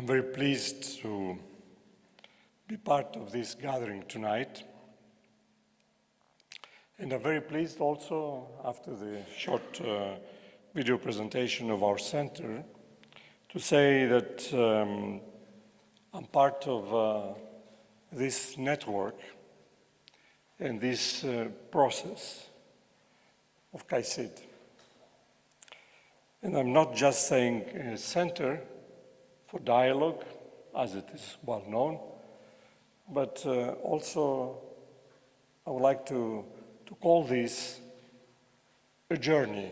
I'm very pleased to be part of this gathering tonight. And I'm very pleased also, after the short video presentation of our center, to say that I'm part of this network and this process of KAICIID. And I'm not just saying a center for dialogue, as it is well known, but also I would like to call this a journey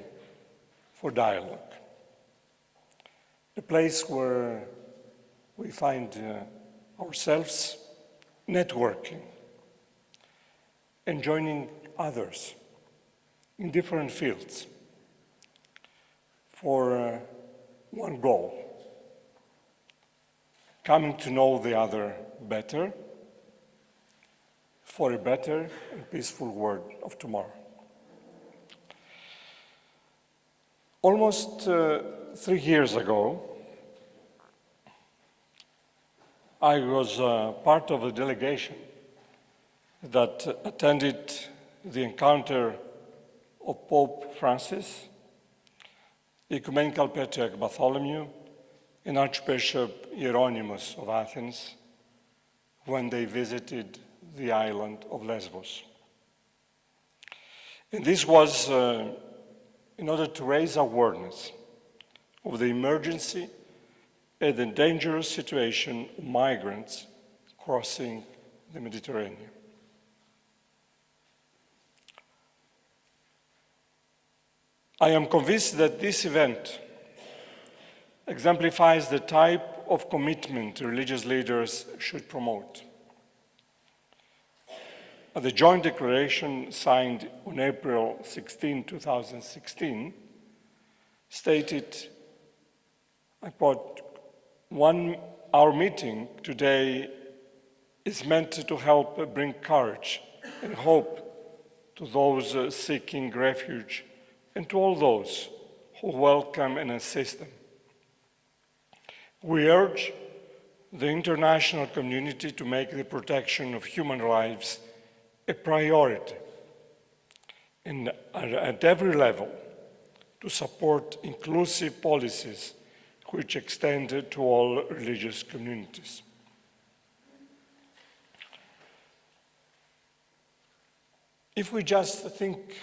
for dialogue, a place where we find ourselves networking and joining others in different fields for one goal: coming to know the other better for a better and peaceful world of tomorrow. Almost 3 years ago, I was part of a delegation that attended the encounter of Pope Francis, the Ecumenical Patriarch Bartholomew, and Archbishop Hieronymus of Athens when they visited the island of Lesbos. And this was in order to raise awareness of the emergency and the dangerous situation of migrants crossing the Mediterranean. I am convinced that this event exemplifies the type of commitment religious leaders should promote. The joint declaration signed on April 16, 2016 stated, I quote, "Our meeting today is meant to help bring courage and hope to those seeking refuge and to all those who welcome and assist them. We urge the international community to make the protection of human lives a priority and at every level to support inclusive policies which extend to all religious communities." If we just think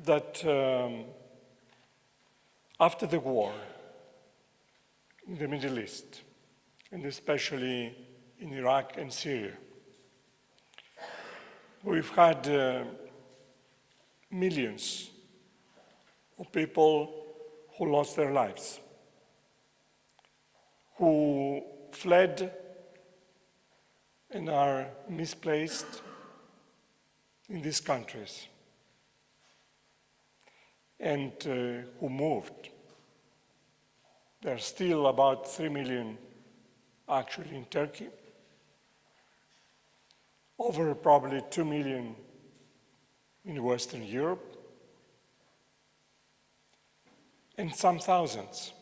that after the war in the Middle East, and especially in Iraq and Syria, we've had millions of people who lost their lives, who fled and are misplaced in these countries, and who moved. There are still about 3 million actually in Turkey, over probably 2 million in Western Europe, and some thousands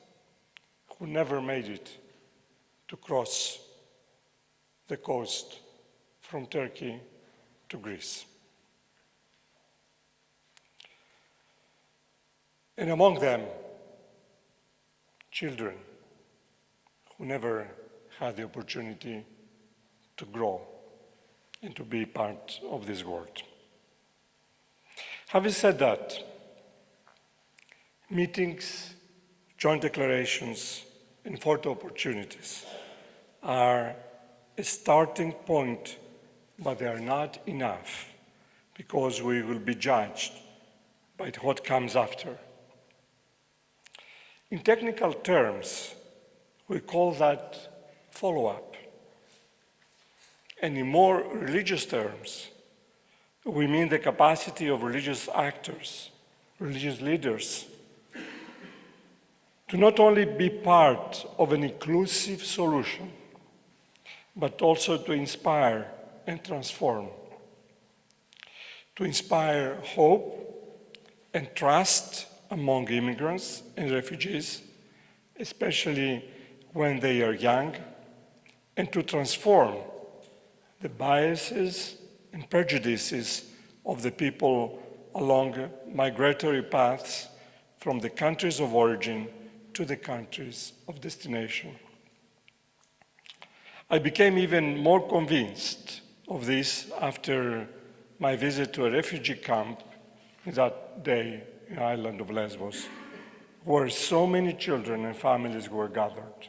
who never made it to cross the coast from Turkey to Greece. And among them, children who never had the opportunity to grow and to be part of this world. Having said that, meetings, joint declarations, and photo opportunities are a starting point, but they are not enough because we will be judged by what comes after. In technical terms, we call that follow-up. And in more religious terms, we mean the capacity of religious actors, religious leaders, to not only be part of an inclusive solution, but also to inspire and transform, to inspire hope and trust among immigrants and refugees especially when they are young, and to transform the biases and prejudices of the people along migratory paths from the countries of origin to the countries of destination. I became even more convinced of this after my visit to a refugee camp that day in the island of Lesbos, where so many children and families were gathered.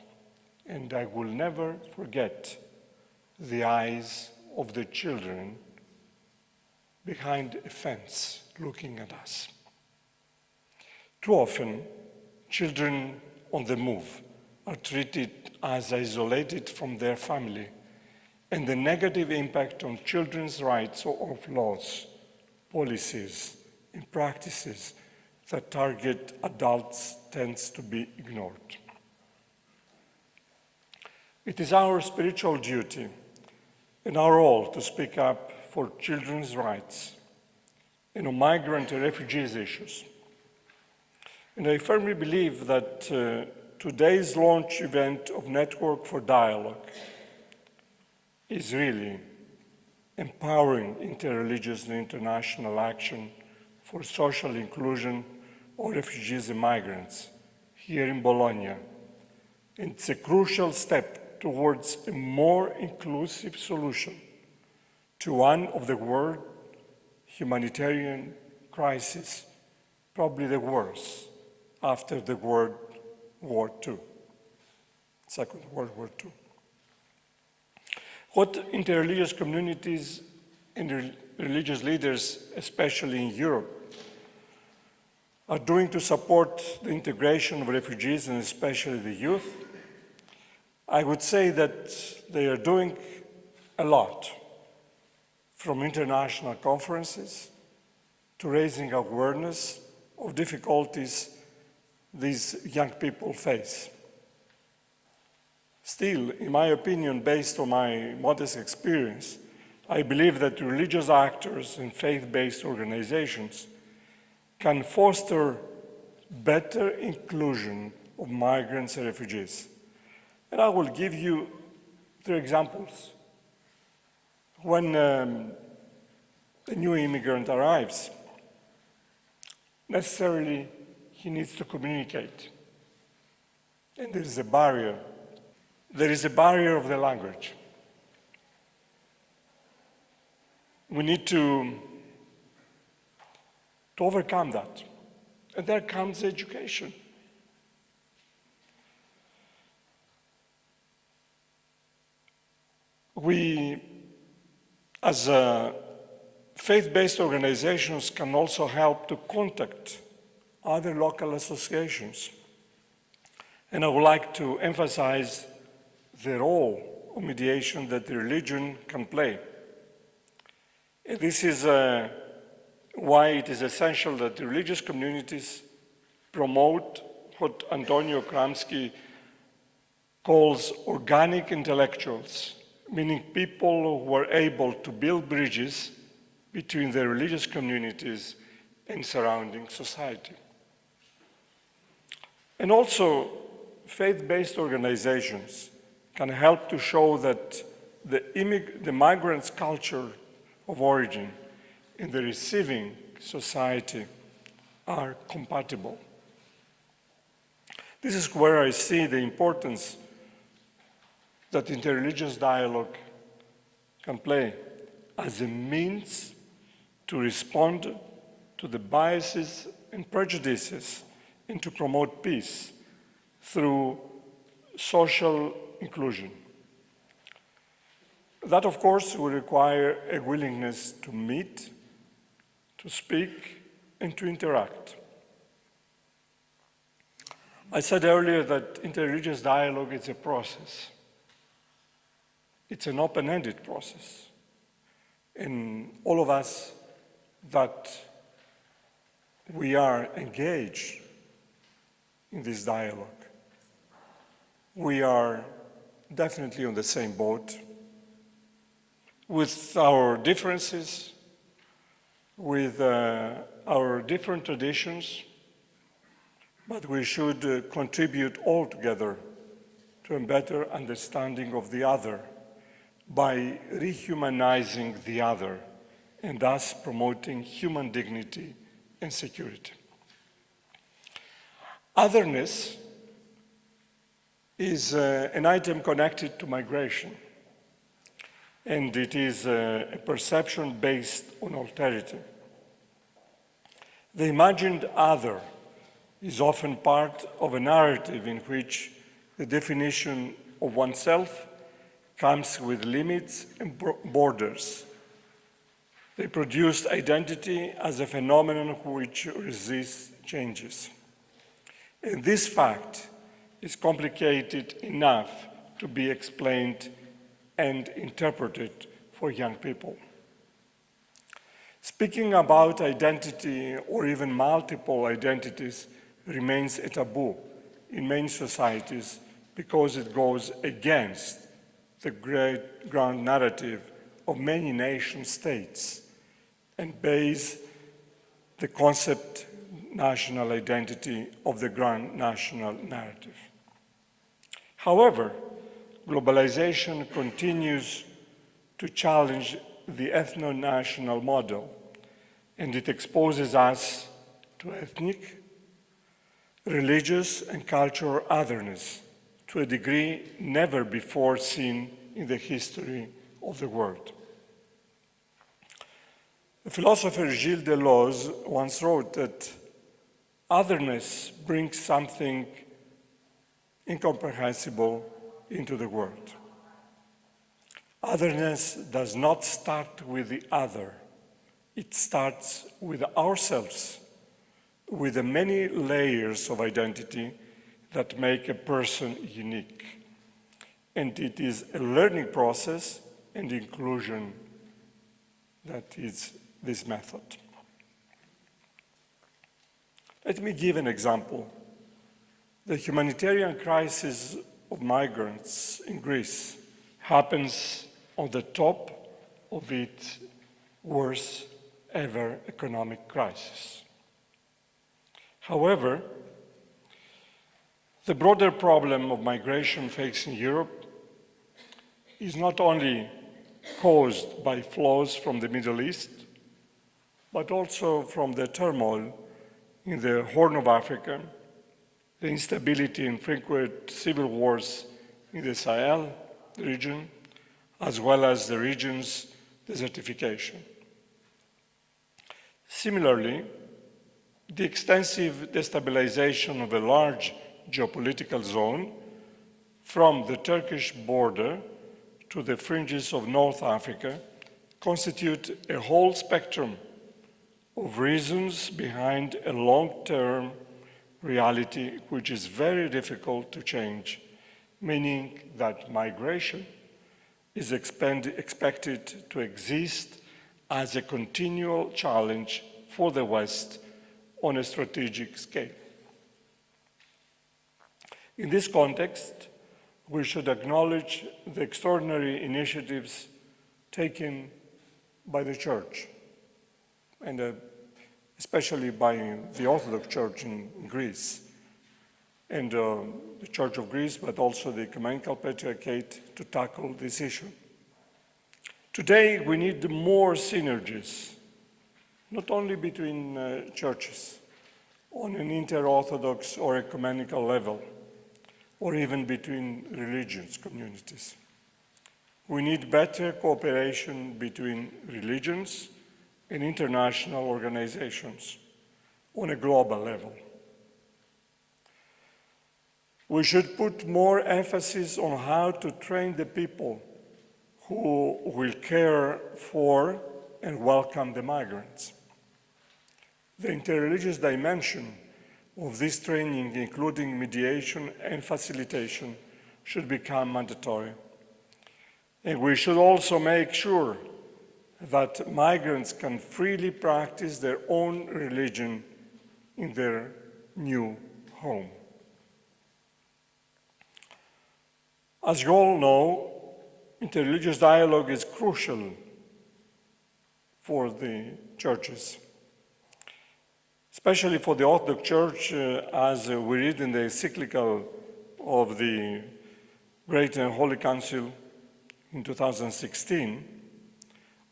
And I will never forget the eyes of the children behind a fence looking at us. Too often, children on the move are treated as isolated from their family, and the negative impact on children's rights of laws, policies, and practices that target adults tends to be ignored. It is our spiritual duty and our role to speak up for children's rights and on migrant and refugees issues. And I firmly believe that today's launch event of Network for Dialogue is really empowering interreligious and international action for social inclusion of refugees and migrants here in Bologna. And it's a crucial step towards a more inclusive solution to one of the world humanitarian crises, probably the worst after the World War II, Second World War II. What interreligious communities and religious leaders, especially in Europe, are doing to support the integration of refugees and especially the youth, I would say that they are doing a lot, from international conferences to raising awareness of difficulties these young people face. Still, in my opinion, based on my modest experience, I believe that religious actors and faith-based organizations can foster better inclusion of migrants and refugees. And I will give you 3 examples. When a new immigrant arrives, necessarily he needs to communicate. And there is a barrier. There is a barrier of the language. We need to overcome that. And there comes education. We, as faith-based organizations, can also help to contact other local associations. And I would like to emphasize the role of mediation that the religion can play. And this is why it is essential that the religious communities promote what Antonio Gramsci calls organic intellectuals, meaning people who are able to build bridges between the religious communities and surrounding society. And also, faith-based organizations can help to show that the migrants' culture of origin and the receiving society are compatible. This is where I see the importance that interreligious dialogue can play as a means to respond to the biases and prejudices and to promote peace through social inclusion. That, of course, will require a willingness to meet, to speak, and to interact. I said earlier that interreligious dialogue is a process. It's an open-ended process. And all of us that we are engaged in this dialogue, we are definitely on the same boat with our differences, with our different traditions, but we should contribute all together to a better understanding of the other by rehumanizing the other and thus promoting human dignity and security. Otherness is an item connected to migration, and it is a perception based on alterity. The imagined other is often part of a narrative in which the definition of oneself comes with limits and borders. They produce identity as a phenomenon which resists changes. And this fact is complicated enough to be explained and interpreted for young people. Speaking about identity or even multiple identities remains a taboo in many societies because it goes against the great ground narrative of many nation states and base the concept national identity of the grand national narrative. However, globalization continues to challenge the ethno-national model, and it exposes us to ethnic, religious, and cultural otherness to a degree never before seen in the history of the world. The philosopher Gilles Deleuze once wrote that otherness brings something incomprehensible into the world. Otherness does not start with the other. It starts with ourselves, with the many layers of identity that make a person unique. And it is a learning process and inclusion that is this method. Let me give an example. The humanitarian crisis of migrants in Greece happens on the top of its worst ever economic crisis. However, the broader problem of migration facing Europe is not only caused by flows from the Middle East, but also from the turmoil in the Horn of Africa, the instability and frequent civil wars in the Sahel region, as well as the region's desertification. Similarly, the extensive destabilization of a large geopolitical zone from the Turkish border to the fringes of North Africa constitute a whole spectrum of reasons behind a long-term reality which is very difficult to change, meaning that migration is expected to exist as a continual challenge for the West on a strategic scale. In this context, we should acknowledge the extraordinary initiatives taken by the Church, and especially by the Orthodox Church in Greece, and the Church of Greece, but also the Ecumenical Patriarchate to tackle this issue. Today, we need more synergies, not only between churches, on an inter-Orthodox or ecumenical level, or even between religions, communities. We need better cooperation between religions and international organizations on a global level. We should put more emphasis on how to train the people who will care for and welcome the migrants. The interreligious dimension of this training, including mediation and facilitation, should become mandatory. And we should also make sure that migrants can freely practice their own religion in their new home. As you all know, interreligious dialogue is crucial for the churches. especially for the Orthodox Church, as we read in the encyclical of the Great and Holy Council in 2016,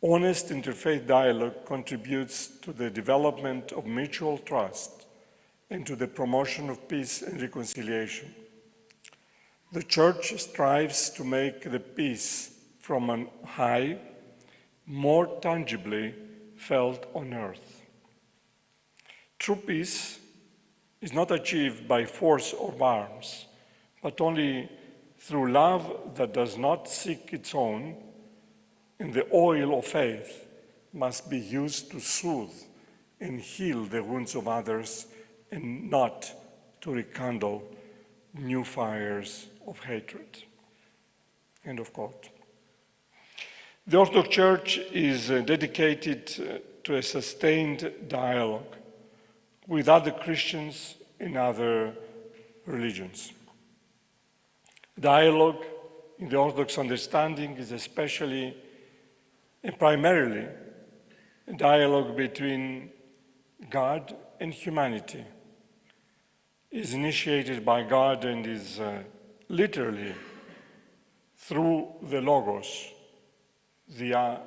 honest interfaith dialogue contributes to the development of mutual trust and to the promotion of peace and reconciliation. The Church strives to make the peace from on high more tangibly felt on earth. True peace is not achieved by force or arms, but only through love that does not seek its own, and the oil of faith must be used to soothe and heal the wounds of others and not to rekindle new fires of hatred. End of quote. The Orthodox Church is dedicated to a sustained dialogue with other Christians in other religions. Dialogue in the Orthodox understanding is especially and primarily a dialogue between God and humanity. It is initiated by God and is literally through the Logos, the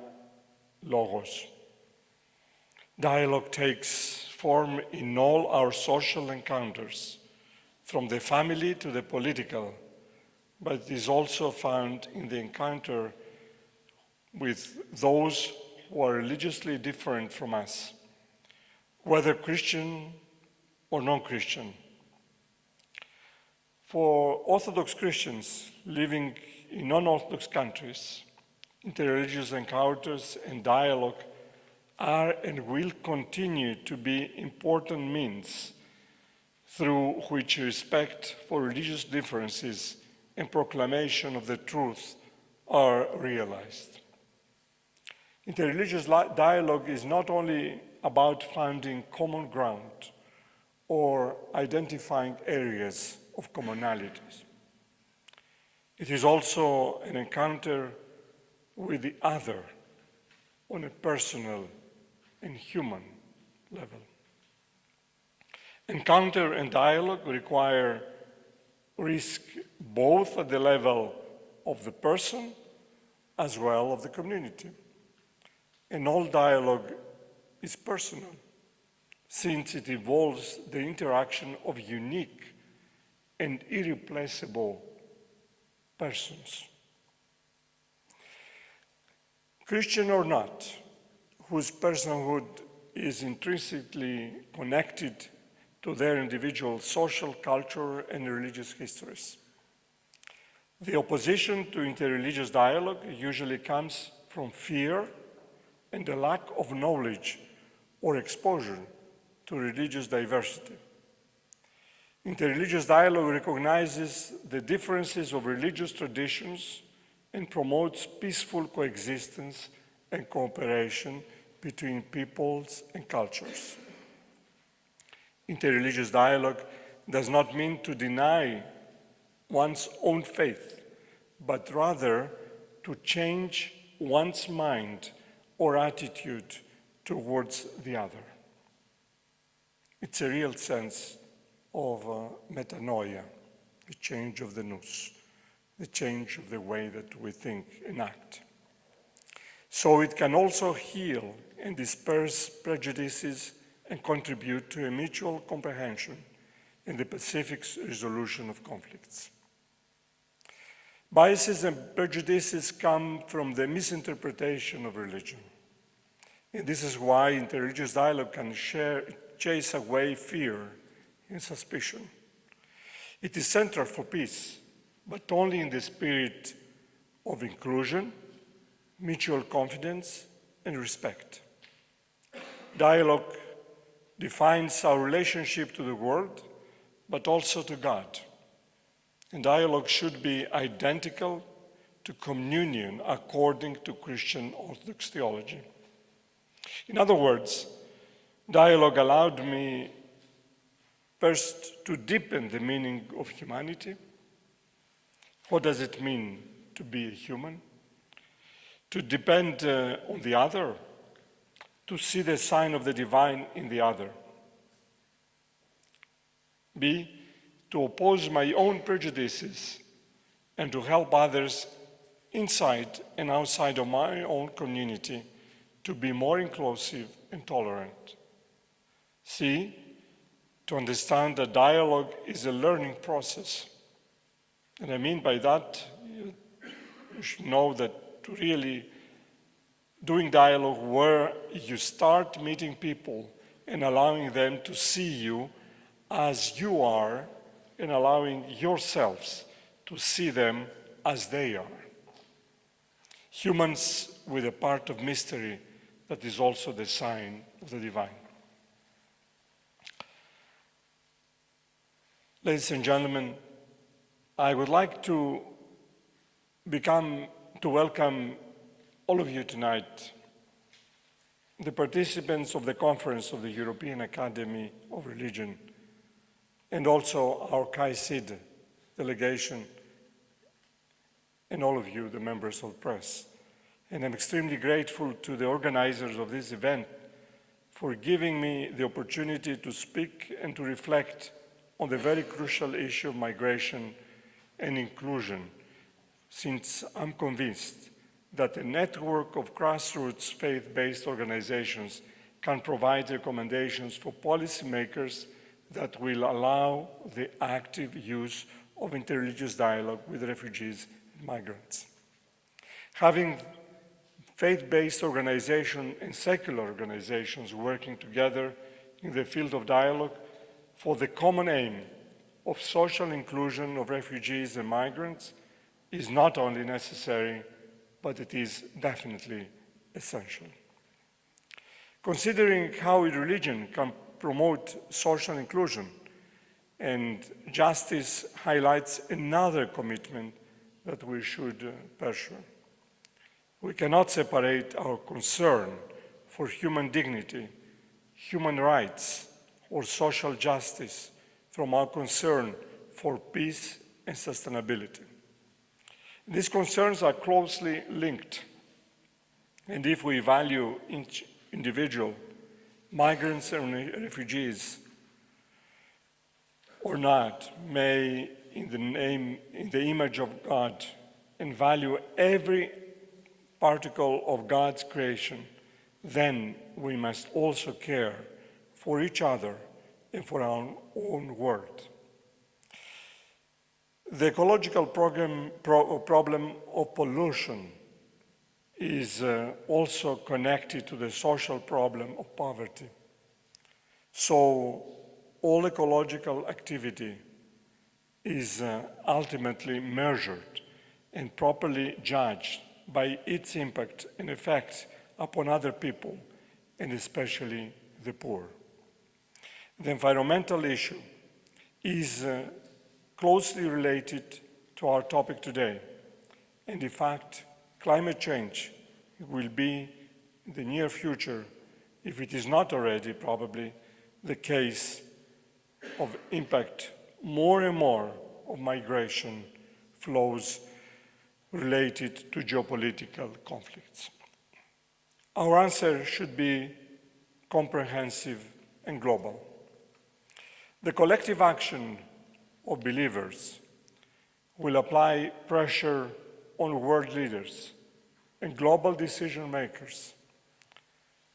Logos. Dialogue takes form in all our social encounters, from the family to the political, but it is also found in the encounter with those who are religiously different from us, whether Christian or non-Christian. For Orthodox Christians living in non-Orthodox countries, interreligious encounters and dialogue are and will continue to be important means through which respect for religious differences and proclamation of the truth are realized. Interreligious dialogue is not only about finding common ground or identifying areas of commonalities. It is also an encounter with the other on a personal and human level. Encounter and dialogue require risk both at the level of the person as well as of the community. And all dialogue is personal, since it involves the interaction of unique and irreplaceable persons. Christian or not, whose personhood is intrinsically connected to their individual social, cultural, and religious histories. The opposition to interreligious dialogue usually comes from fear and a lack of knowledge or exposure to religious diversity. Interreligious dialogue recognizes the differences of religious traditions and promotes peaceful coexistence and cooperation between peoples and cultures. Interreligious dialogue does not mean to deny one's own faith, but rather to change one's mind or attitude towards the other. It's a real sense of metanoia, the change of the nous, the change of the way that we think and act. So it can also heal and disperse prejudices and contribute to a mutual comprehension in the pacific resolution of conflicts. Biases and prejudices come from the misinterpretation of religion. And this is why interreligious dialogue can chase away fear and suspicion. It is central for peace, but only in the spirit of inclusion, mutual confidence, and respect. Dialogue defines our relationship to the world, but also to God. And dialogue should be identical to communion according to Christian Orthodox theology. In other words, dialogue allowed me first to deepen the meaning of humanity. What does it mean to be a human? To depend on the other, to see the sign of the divine in the other. B, to oppose my own prejudices and to help others inside and outside of my own community to be more inclusive and tolerant. C, to understand that dialogue is a learning process. And I mean by that, you should know that to really doing dialogue where you start meeting people and allowing them to see you as you are and allowing yourselves to see them as they are. Humans with a part of mystery that is also the sign of the divine. Ladies and gentlemen, I would like to welcome all of you tonight, the participants of the Conference of the European Academy of Religion, and also our KAICIID delegation, and all of you, the members of the press. And I'm extremely grateful to the organizers of this event for giving me the opportunity to speak and to reflect on the very crucial issue of migration and inclusion, since I'm convinced that a network of grassroots faith-based organizations can provide recommendations for policymakers that will allow the active use of interreligious dialogue with refugees and migrants. Having faith-based organizations and secular organizations working together in the field of dialogue for the common aim of social inclusion of refugees and migrants is not only necessary, but it is definitely essential. Considering how religion can promote social inclusion, and justice highlights another commitment that we should pursue. We cannot separate our concern for human dignity, human rights, or social justice from our concern for peace and sustainability. These concerns are closely linked, and if we value each individual, migrants and refugees, or not, may, in the image of God, and value every particle of God's creation, then we must also care for each other and for our own world. The ecological problem of pollution is also connected to the social problem of poverty. So all ecological activity is ultimately measured and properly judged by its impact and effects upon other people, and especially the poor. The environmental issue is closely related to our topic today, and in fact, climate change will be in the near future, if it is not already probably the case, of impact more and more of migration flows related to geopolitical conflicts. Our answer should be comprehensive and global. The collective action of believers will apply pressure on world leaders and global decision makers.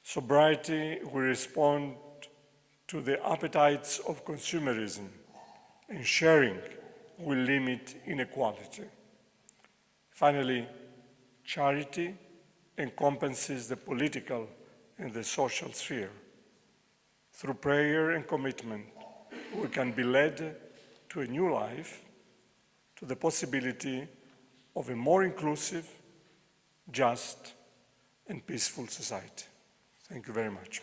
Sobriety will respond to the appetites of consumerism, and sharing will limit inequality. Finally, charity encompasses the political and the social sphere. Through prayer and commitment, we can be led to a new life, to the possibility of a more inclusive, just, and peaceful society. Thank you very much.